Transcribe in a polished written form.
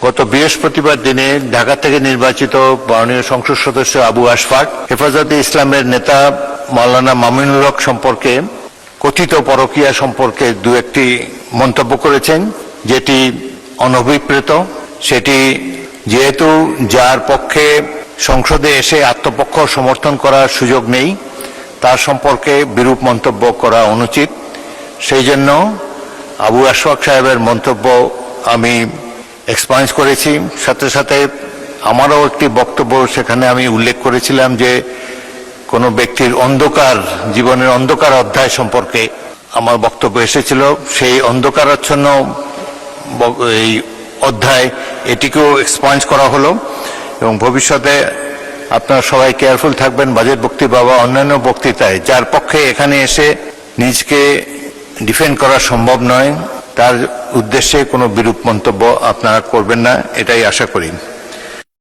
গত বৃহস্পতিবার দিনে ঢাকা থেকে নির্বাচিত মাননীয় সংসদ সদস্য আবু আশফাক হেফাজতে ইসলামের নেতা মাওলানা মামুনুল হক সম্পর্কে কথিত পরকীয়া সম্পর্কে দু একটি মন্তব্য করেছেন, যেটি অনভিপ্রেত। সেটি যেহেতু যার পক্ষে সংসদে এসে আত্মপক্ষ সমর্থন করার সুযোগ নেই, তার সম্পর্কে বিরূপ মন্তব্য করা অনুচিত। সেই জন্য আবু আশফাক সাহেবের মন্তব্য আমি এক্সপান্স করেছি। সাথে সাথে আমারও একটি বক্তব্য সেখানে আমি উল্লেখ করেছিলাম যে কোনো ব্যক্তির জীবনের অন্ধকার অধ্যায় সম্পর্কে আমার বক্তব্য এসেছিল। সেই অন্ধকারাচ্ছন্ন এই অধ্যায় এটিকেও এক্সপান্স করা হলো এবং ভবিষ্যতে আপনারা সবাই কেয়ারফুল থাকবেন বাজেট বক্তৃতা বা অন্যান্য বক্তৃতায় যার পক্ষে এখানে এসে নিজকে ডিফেন্ড করা সম্ভব নয়, তার উদ্দেশ্যে কোনো বিরূপ মন্তব্য আপনারা করবেন না, এটাই আশা করি।